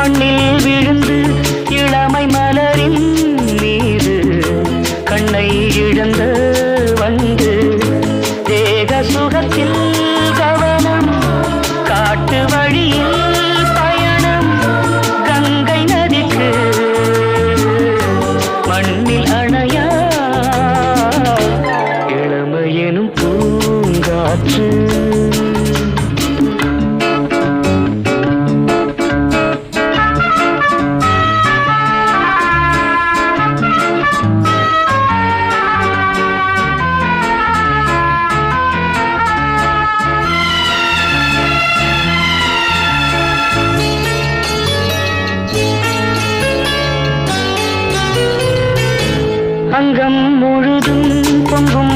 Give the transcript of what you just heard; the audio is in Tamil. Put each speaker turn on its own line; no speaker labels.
மண்ணில் விழுந்து இளமை மலரின் மீது கண்ணை இழந்த வந்து தேக சுகத்தில் கவனம் காட்டு வழியில் பயணம் கங்கை நதிக்கு மண்ணில் அணையா இளமையெனும் பூங்காற்று அங்கம் முழுதும் பொங்கும்